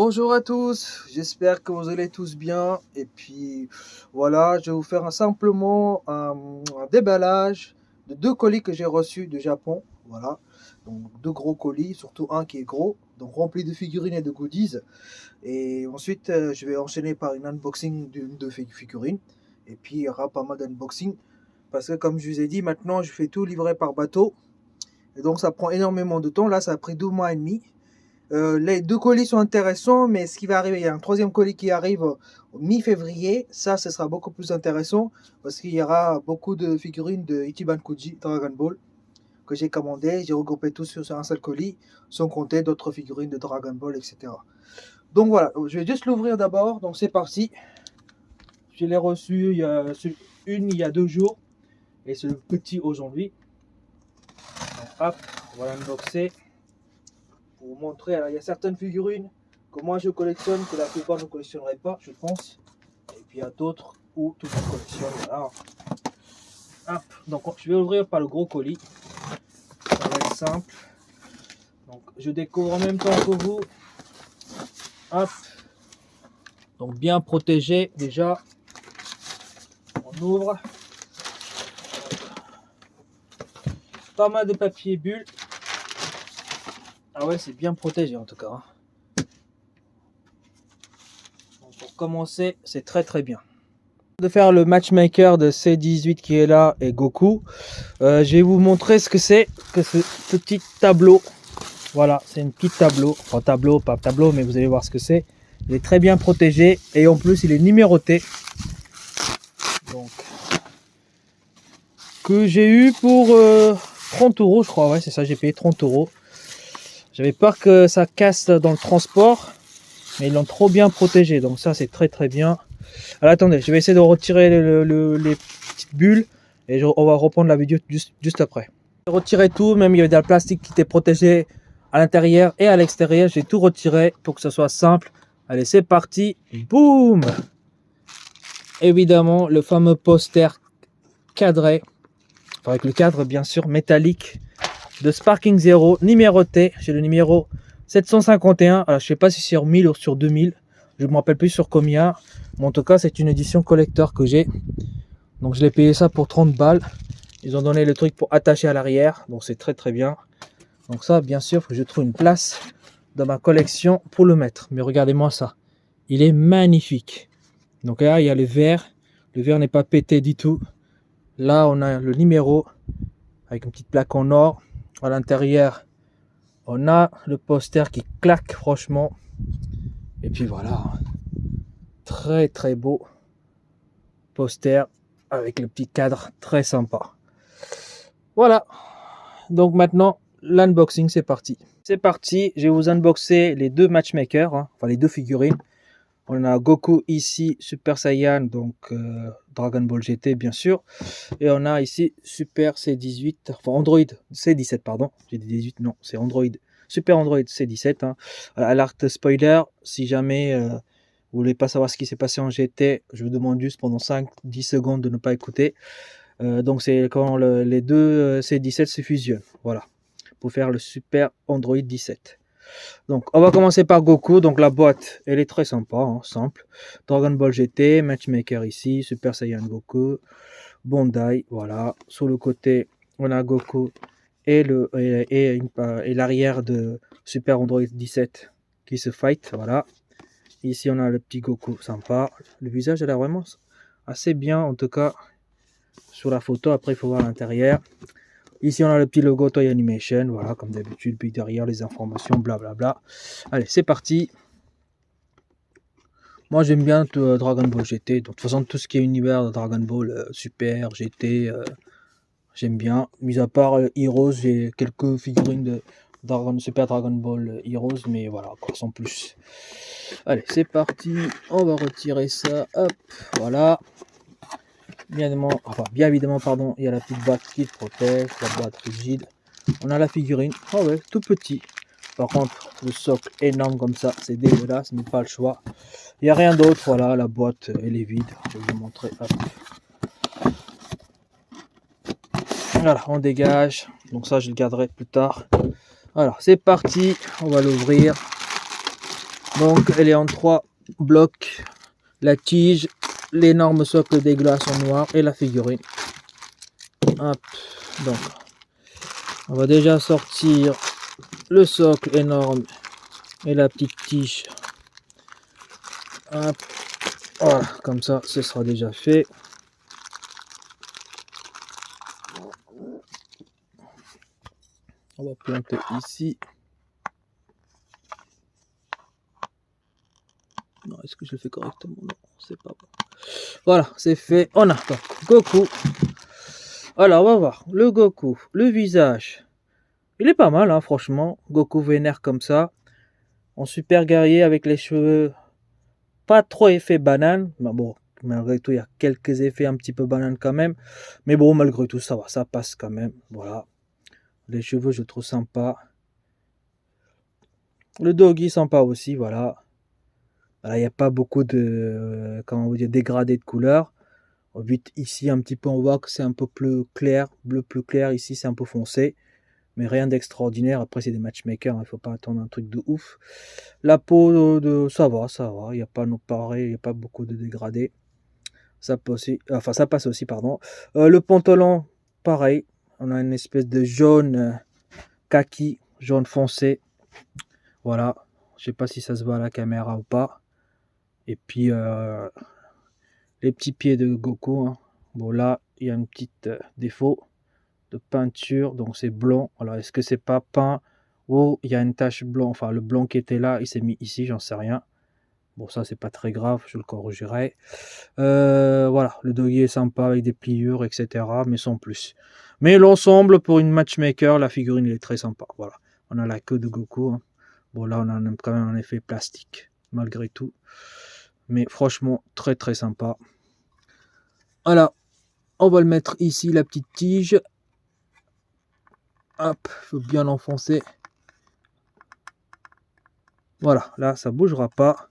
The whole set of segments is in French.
Bonjour à tous, j'espère que vous allez tous bien. Et puis voilà, je vais vous faire simplement un déballage de deux colis que j'ai reçus du Japon. Voilà, donc deux gros colis, surtout un qui est gros, donc rempli de figurines et de goodies. Et ensuite, je vais enchaîner par une unboxing d'une de figurines. Et puis il y aura pas mal d'unboxing parce que comme je vous ai dit, maintenant je fais tout livrer par bateau. Et donc ça prend énormément de temps. Là, ça a pris 2 mois et demi. Les deux colis sont intéressants, mais ce qui va arriver, il y a un troisième colis qui arrive au mi-février. Ça, ce sera beaucoup plus intéressant parce qu'il y aura beaucoup de figurines de Ichiban Kuji Dragon Ball que j'ai commandé. J'ai regroupé tout sur un seul colis, sans compter d'autres figurines de Dragon Ball, etc. Donc voilà, je vais juste l'ouvrir d'abord. Donc c'est parti. Je l'ai reçu il y a 2 jours et c'est le petit aujourd'hui. Donc hop, on va l'unboxer. Pour vous montrer, alors il y a certaines figurines que moi je collectionne, que la plupart ne collectionneraient pas, je pense. Et puis il y a d'autres où tout le monde collectionne. Voilà. Hop. Donc je vais ouvrir par le gros colis. Ça va être simple. Donc je découvre en même temps que vous. Hop. Donc bien protégé déjà. On ouvre. Pas mal de papier bulle. Ah ouais, c'est bien protégé en tout cas. Donc pour commencer, c'est très bien. De faire le matchmaker de C18 qui est là et Goku, je vais vous montrer ce que c'est que ce petit tableau. Voilà, c'est un petit tableau, enfin tableau, pas tableau, mais vous allez voir ce que c'est. Il est très bien protégé et en plus il est numéroté. Donc que j'ai eu pour 30 € je crois, ouais c'est ça, j'ai payé 30 €. J'avais peur que ça casse dans le transport, mais ils l'ont trop bien protégé, donc ça c'est très bien. Alors attendez, je vais essayer de retirer les petites bulles et on va reprendre la vidéo juste après. J'ai retiré tout, même il y avait du plastique qui était protégé à l'intérieur et à l'extérieur. J'ai tout retiré pour que ce soit simple. Allez, c'est parti. Boum! Évidemment, le fameux poster cadré, enfin, avec le cadre bien sûr métallique de Sparking Zero, numéroté. J'ai le numéro 751. Alors je sais pas si c'est sur 1000 ou sur 2000. Je ne me rappelle plus sur combien. Mais en tout cas, c'est une édition collector que j'ai. Donc je l'ai payé ça pour 30 balles. Ils ont donné le truc pour attacher à l'arrière. Donc c'est très bien. Donc ça, bien sûr, faut que je trouve une place dans ma collection pour le mettre. Mais regardez-moi ça. Il est magnifique. Donc là, il y a le verre. Le verre n'est pas pété du tout. Là, on a le numéro avec une petite plaque en or. À l'intérieur, on a le poster qui claque franchement. Et puis voilà. Très beau poster avec le petit cadre très sympa. Voilà. Donc maintenant, l'unboxing, c'est parti. C'est parti, je vais vous unboxer les deux matchmakers, enfin les deux figurines. On a Goku ici, Super Saiyan, donc Dragon Ball GT bien sûr. Et on a ici Super C18, enfin Android C17 pardon. J'ai dit 18, non, c'est Android. Super Android C17. Alerte spoiler, si jamais vous voulez pas savoir ce qui s'est passé en GT, je vous demande juste pendant 5-10 secondes de ne pas écouter. Donc c'est quand les deux C17 se fusionnent. Voilà. Pour faire le Super Android 17. Donc on va commencer par Goku. Donc la boîte elle est très sympa, simple. Dragon Ball GT, Matchmaker ici, Super Saiyan Goku, Bandai, voilà. Sur le côté on a Goku et l'arrière de Super Android 17 qui se fight, voilà. Ici on a le petit Goku sympa. Le visage a l'air vraiment assez bien en tout cas sur la photo. Après il faut voir l'intérieur. Ici, on a le petit logo Toy Animation, voilà, comme d'habitude, puis derrière les informations, blablabla. Allez, c'est parti. Moi, j'aime bien Dragon Ball GT. Donc, de toute façon, tout ce qui est univers de Dragon Ball, Super, GT, j'aime bien. Mis à part Heroes, j'ai quelques figurines de Super Dragon Ball Heroes, mais voilà, quoi, sans plus. Allez, c'est parti. On va retirer ça. Hop, voilà. Bien évidemment, pardon, il y a la petite boîte qui protège, la boîte rigide. On a la figurine, oh ouais, tout petit. Par contre, le socle énorme comme ça, c'est dégueulasse, mais pas le choix. Il n'y a rien d'autre, voilà, la boîte, elle est vide. Je vais vous montrer. Hop. Voilà, on dégage. Donc ça, je le garderai plus tard. Alors, c'est parti, on va l'ouvrir. Donc elle est en 3 blocs. La tige, l'énorme socle des glaces en noir et la figurine. Hop. Donc on va déjà sortir le socle énorme et la petite tige. Hop. Voilà, comme ça ce sera déjà fait. On va planter ici. Non, est-ce que je le fais correctement? Non, c'est pas bon. Voilà, c'est fait. On a donc Goku. Alors, on va voir. Le Goku, le visage. Il est pas mal, hein, franchement. Goku vénère comme ça. En super guerrier avec les cheveux. Pas trop effet banane. Mais bon, malgré tout, il y a quelques effets un petit peu banane quand même. Mais bon, malgré tout, ça va. Ça passe quand même. Voilà. Les cheveux, je trouve sympa. Le doggy, sympa aussi. Voilà. Voilà, il n'y a pas beaucoup de, comment vous dire, dégradé de couleur. Ici, un petit peu, on voit que c'est un peu plus clair, bleu plus clair. Ici, c'est un peu foncé, mais rien d'extraordinaire. Après, c'est des matchmakers, il ne faut pas attendre un truc de ouf. La peau, ça va, ça va. Il n'y a pas pareil, il n'y a pas beaucoup de dégradé. Ça passe aussi, pardon. Le pantalon, pareil. On a une espèce de jaune kaki, jaune foncé. Voilà. Je sais pas si ça se voit à la caméra ou pas. Et puis, les petits pieds de Goku. Hein. Bon, là, il y a un petit défaut de peinture. Donc, c'est blanc. Alors, est-ce que c'est pas peint ou il y a une tache blanc? Enfin, le blanc qui était là, il s'est mis ici, j'en sais rien. Bon, ça, c'est pas très grave. Je le corrigerai. Voilà, le doggy est sympa avec des pliures, etc. Mais sans plus. Mais l'ensemble, pour une matchmaker, la figurine, il est très sympa. Voilà. On a la queue de Goku. Hein. Bon, là, on a quand même un effet plastique, malgré tout. Mais franchement, très très sympa. Voilà, on va le mettre ici, la petite tige. Hop, faut bien l'enfoncer. Voilà, là, ça bougera pas.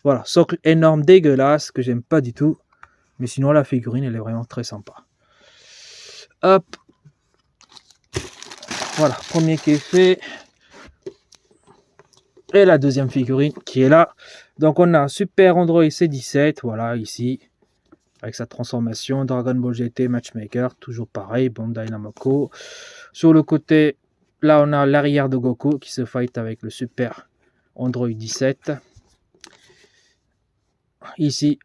Voilà, socle énorme, dégueulasse, que j'aime pas du tout. Mais sinon, la figurine, elle est vraiment très sympa. Hop. Voilà, premier qui est fait. Et la deuxième figurine qui est là. Donc, on a un Super Android C17, voilà, ici. Avec sa transformation, Dragon Ball GT Matchmaker, toujours pareil, Bandai Namco. Sur le côté, là on a l'arrière de Goku qui se fight avec le Super Android 17. Ici,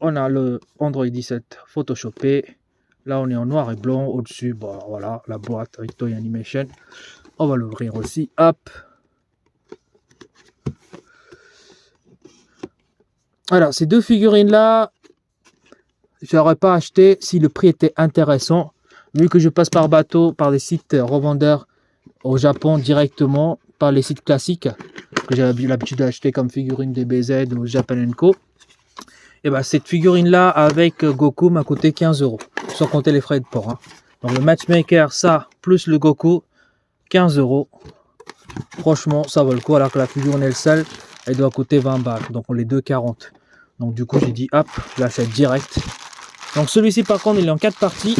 on a le Android 17 photoshopé. Là on est en noir et blanc. Au-dessus, bon, voilà, la boîte avec Toy Animation. On va l'ouvrir aussi. Hop. Alors, ces deux figurines-là, je n'aurais pas acheté si le prix était intéressant. Vu que je passe par bateau, par des sites revendeurs au Japon directement, par les sites classiques que j'ai l'habitude d'acheter comme figurine DBZ ou Japan & Co. Et ben cette figurine là avec Goku m'a coûté 15 €, sans compter les frais de port. Hein. Donc le matchmaker, ça, plus le Goku, 15 €. Franchement, ça vaut le coup, alors que la figurine elle seule, elle doit coûter 20 balles. Donc on les 2,40. Donc du coup j'ai dit hop, je l'achète direct. Donc celui-ci par contre il est en 4 parties.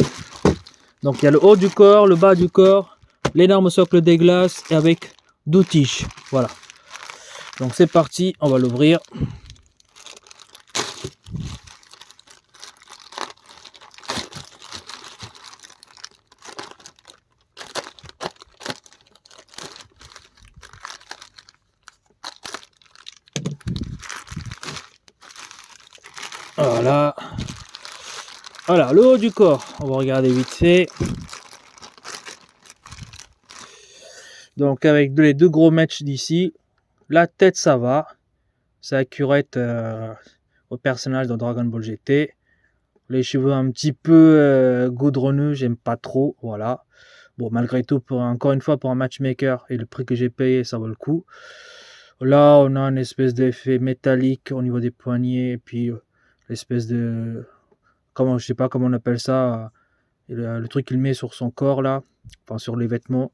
Donc il y a le haut du corps, le bas du corps, l'énorme socle des glaces et avec 2 tiges. Voilà. Donc c'est parti, on va l'ouvrir. Voilà. Voilà, le haut du corps, on va regarder vite fait. Donc avec les deux gros matchs d'ici, la tête ça va, c'est accurate au personnage de Dragon Ball GT. Les cheveux un petit peu goudronneux, j'aime pas trop, voilà. Bon, malgré tout, encore une fois, pour un matchmaker et le prix que j'ai payé, ça vaut le coup. Là, on a une espèce d'effet métallique au niveau des poignets, et puis l'espèce de... Comment, je sais pas comment on appelle ça, le truc qu'il met sur son corps, là, enfin sur les vêtements,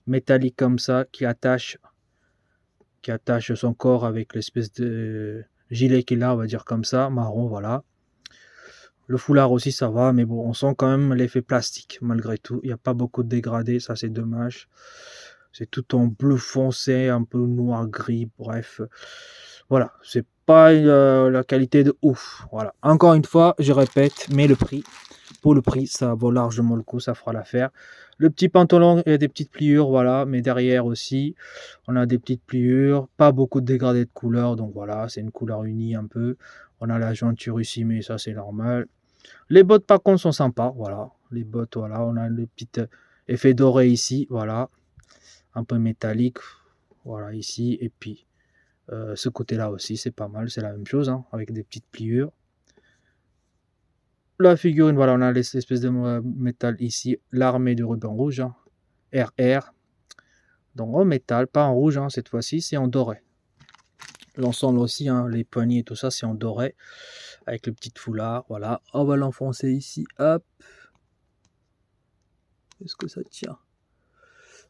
métallique comme ça, qui attache son corps avec l'espèce de gilet qu'il a, on va dire comme ça, marron, voilà. Le foulard aussi, ça va, mais bon, on sent quand même l'effet plastique, malgré tout. Il n'y a pas beaucoup de dégradés, ça c'est dommage. C'est tout en bleu foncé, un peu noir-gris, bref. Voilà, c'est pas la qualité de ouf. Voilà, encore une fois, je répète, mais le prix, pour le prix, ça vaut largement le coup, ça fera l'affaire. Le petit pantalon, il y a des petites pliures, voilà, mais derrière aussi, on a des petites pliures, pas beaucoup de dégradés de couleur, donc voilà, c'est une couleur unie un peu. On a la jointure ici, mais ça c'est normal. Les bottes par contre sont sympas, voilà. Les bottes, voilà, on a le petit effet doré ici, voilà, un peu métallique, voilà ici, et puis ce côté-là aussi, c'est pas mal, c'est la même chose, hein, avec des petites pliures. La figurine, voilà, on a l'espèce de métal ici, l'armée du ruban rouge, hein, RR. Donc en métal, pas en rouge, hein, cette fois-ci, c'est en doré. L'ensemble aussi, hein, les poignées et tout ça, c'est en doré, avec le petit foulard, voilà. On va l'enfoncer ici, hop. Est-ce que ça tient?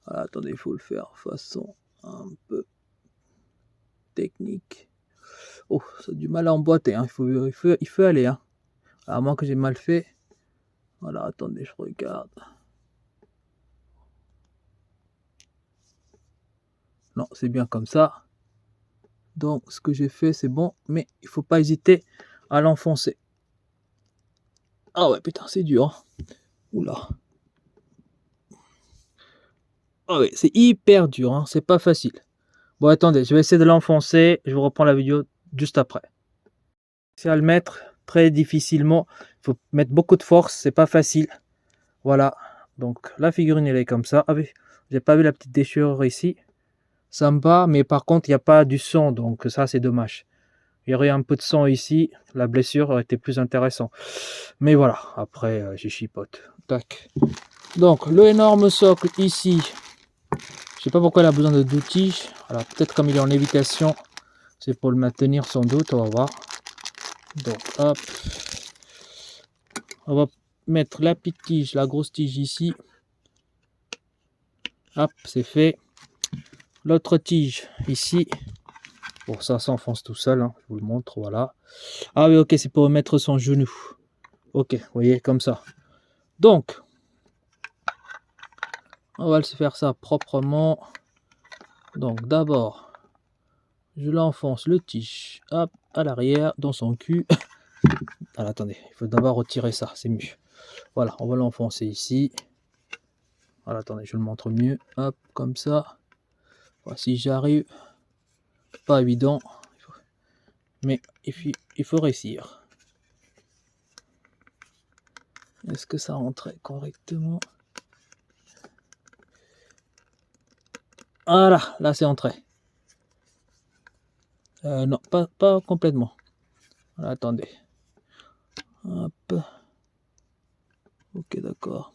Voilà, attendez, il faut le faire de façon un peu technique. Oh, ça a du mal à emboîter, hein. Il faut aller, hein. À moins que j'ai mal fait. Voilà, attendez, je regarde. Non, c'est bien comme ça. Donc, ce que j'ai fait, c'est bon, mais il faut pas hésiter à l'enfoncer. Ah ouais, putain, c'est dur. Oula. Ah ouais, c'est hyper dur, hein. C'est pas facile. Bon, attendez, je vais essayer de l'enfoncer. Je vous reprends la vidéo juste après. C'est à le mettre très difficilement. Il faut mettre beaucoup de force, c'est pas facile. Voilà. Donc, la figurine, elle est comme ça. Ah oui, j'ai pas vu la petite déchirure ici. Sympa, mais par contre, il n'y a pas du sang, donc ça, c'est dommage. Il y aurait un peu de sang ici, la blessure aurait été plus intéressant. Mais voilà, après, j'ai chipote. Tac. Donc, le énorme socle ici, je sais pas pourquoi il a besoin de 12 tiges. Alors, peut-être comme il est en lévitation, c'est pour le maintenir sans doute, on va voir. Donc, hop. On va mettre la petite tige, la grosse tige ici. Hop, c'est fait. L'autre tige ici. Bon, ça s'enfonce tout seul, hein, je vous le montre, voilà. Ah oui, ok, c'est pour mettre son genou. Ok, vous voyez, comme ça. Donc, on va se faire ça proprement. Donc, d'abord, je l'enfonce le tige, hop, à l'arrière, dans son cul. Alors, attendez, il faut d'abord retirer ça, c'est mieux. Voilà, on va l'enfoncer ici. Voilà, attendez, je le montre mieux. Hop, comme ça. Voici, j'arrive. Pas évident, mais il faut réussir. Est-ce que ça rentrait correctement? Voilà, là c'est entré. Non, pas complètement. Voilà, attendez. Hop. Ok, d'accord.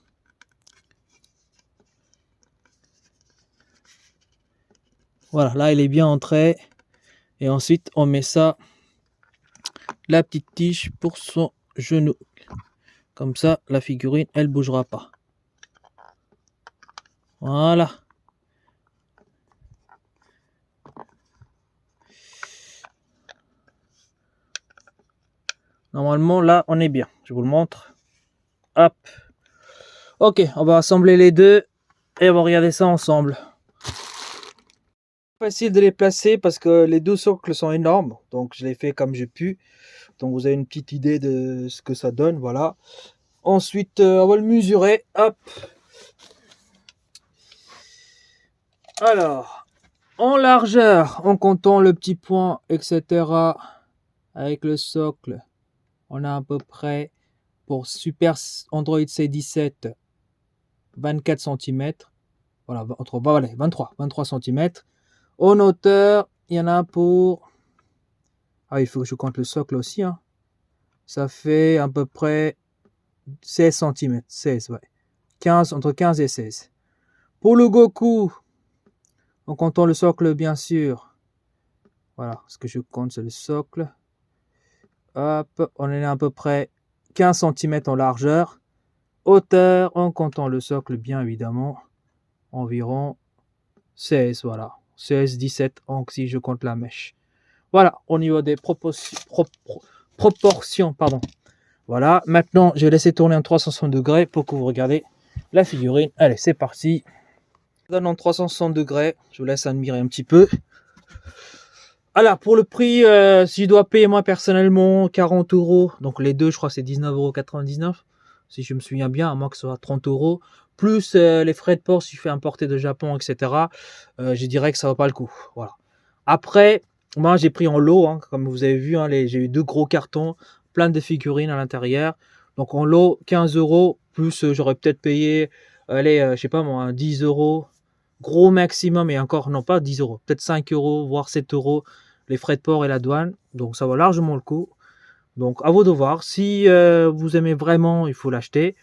Voilà, là il est bien entré. Et ensuite, on met ça, la petite tige pour son genou. Comme ça, la figurine, elle bougera pas. Voilà. Normalement, là, on est bien. Je vous le montre. Hop. Ok, on va assembler les deux et on va regarder ça ensemble. Facile de les placer parce que les deux socles sont énormes. Donc, je les fais comme j'ai pu. Donc, vous avez une petite idée de ce que ça donne. Voilà. Ensuite, on va le mesurer. Hop. Alors, en largeur, en comptant le petit point, etc. Avec le socle, on a à peu près pour Super Android C17 24 cm. Voilà, voilà, 23 cm. En hauteur, il y en a pour... Ah, il faut que je compte le socle aussi. Hein. Ça fait à peu près 16 cm. 16, ouais. 15, entre 15 et 16. Pour le Goku, en comptant le socle, bien sûr. Voilà, ce que je compte, c'est le socle. Hop, on est à peu près 15 cm en largeur. Hauteur, en comptant le socle, bien évidemment, environ 16, voilà. 16, 17, donc si je compte la mèche. Voilà, au niveau des proportions, pardon. Voilà, maintenant, je vais laisser tourner en 360 degrés pour que vous regardiez la figurine. Allez, c'est parti. Je donne en 360 degrés, je vous laisse admirer un petit peu. Alors, pour le prix, si je dois payer moi personnellement 40 euros, donc les deux, je crois que c'est 19,99 €, si je me souviens bien, à moins que ce soit 30 euros, plus les frais de port si je fais importer de Japon, etc., je dirais que ça vaut pas le coup. Voilà. Après, moi j'ai pris en lot, hein, comme vous avez vu, hein, j'ai eu 2 gros cartons, plein de figurines à l'intérieur. Donc en lot, 15 euros, plus j'aurais peut-être payé, allez, je sais pas moi, 10 euros, gros maximum, et encore, non pas 10 euros, peut-être 5 euros, voire 7 euros, les frais de port et la douane. Donc ça vaut largement le coup. Donc à vous de voir. Si vous aimez vraiment, il faut l'acheter.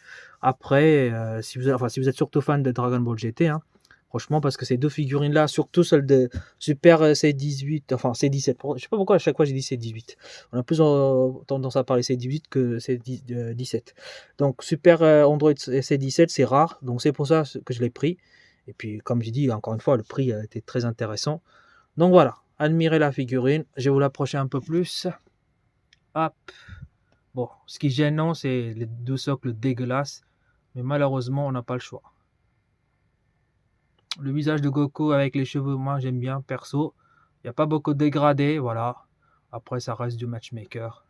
Après, si vous êtes surtout fan de Dragon Ball GT, hein, franchement, parce que ces deux figurines-là, surtout celle de Super C18, enfin C17, je sais pas pourquoi à chaque fois j'ai dit C18. On a plus tendance à parler C18 que C17. Donc Super Android C17, c'est rare, donc c'est pour ça que je l'ai pris. Et puis, comme j'ai dit, encore une fois, le prix a été très intéressant. Donc voilà, admirez la figurine. Je vais vous l'approcher un peu plus. Hop. Bon, ce qui est gênant, c'est les deux socles dégueulasses. Mais malheureusement, on n'a pas le choix. Le visage de Goku avec les cheveux, moi j'aime bien, perso. Il n'y a pas beaucoup de dégradés, voilà. Après, ça reste du matchmaker.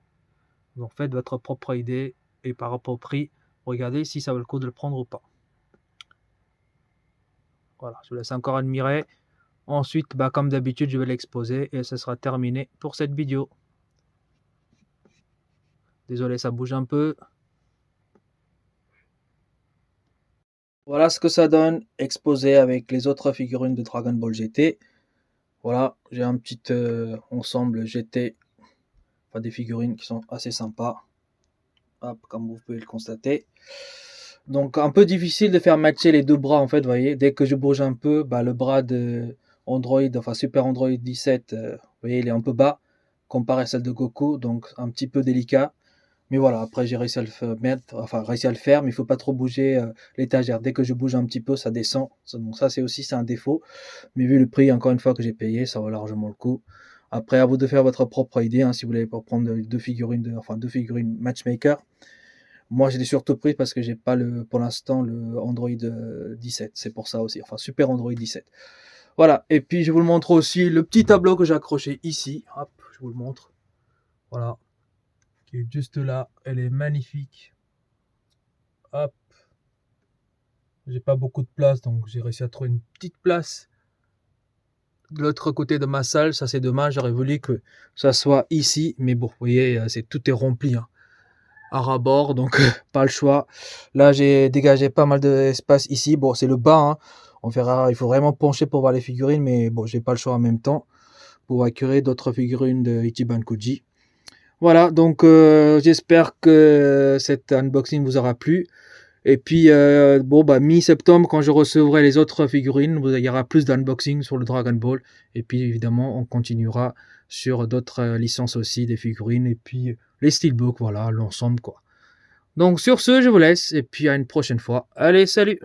Donc faites votre propre idée. Et par rapport au prix, regardez si ça vaut le coup de le prendre ou pas. Voilà, je vous laisse encore admirer. Ensuite, comme d'habitude, je vais l'exposer et ce sera terminé pour cette vidéo. Désolé, ça bouge un peu. Voilà ce que ça donne exposé avec les autres figurines de Dragon Ball GT. Voilà, j'ai un petit ensemble GT, enfin des figurines qui sont assez sympas. Hop, comme vous pouvez le constater. Donc un peu difficile de faire matcher les deux bras en fait, vous voyez. Dès que je bouge un peu, le bras de Android, enfin Super Android 17, vous voyez, il est un peu bas comparé à celle de Goku, donc un petit peu délicat. Mais voilà, après j'ai réussi à le mettre, enfin réussi à le faire, mais il faut pas trop bouger l'étagère. Dès que je bouge un petit peu, ça descend. Donc ça c'est un défaut. Mais vu le prix, encore une fois, que j'ai payé, ça vaut largement le coup. Après, à vous de faire votre propre idée, hein, si vous voulez pas prendre deux figurines matchmaker. Moi, je l'ai surtout pris parce que j'ai pas pour l'instant le Android 17. C'est pour ça aussi. Enfin, Super Android 17. Voilà. Et puis, je vous le montre aussi le petit tableau que j'ai accroché ici. Hop, je vous le montre. Voilà. Qui est juste là. Elle est magnifique. Hop. J'ai pas beaucoup de place, donc j'ai réussi à trouver une petite place de l'autre côté de ma salle. Ça, c'est dommage. J'aurais voulu que ça soit ici. Mais bon, vous voyez, tout est rempli, hein, à ras-bord, donc pas le choix. Là, j'ai dégagé pas mal d'espace ici. Bon, c'est le bas, hein. On verra. Il faut vraiment pencher pour voir les figurines, mais bon, j'ai pas le choix en même temps pour acquérir d'autres figurines de Ichiban Koji. Voilà, donc j'espère que cet unboxing vous aura plu. Et puis, mi-septembre, quand je recevrai les autres figurines, il y aura plus d'unboxing sur le Dragon Ball. Et puis, évidemment, on continuera sur d'autres licences aussi, des figurines. Et puis, les steelbooks, voilà, l'ensemble, quoi. Donc, sur ce, je vous laisse. Et puis, à une prochaine fois. Allez, salut!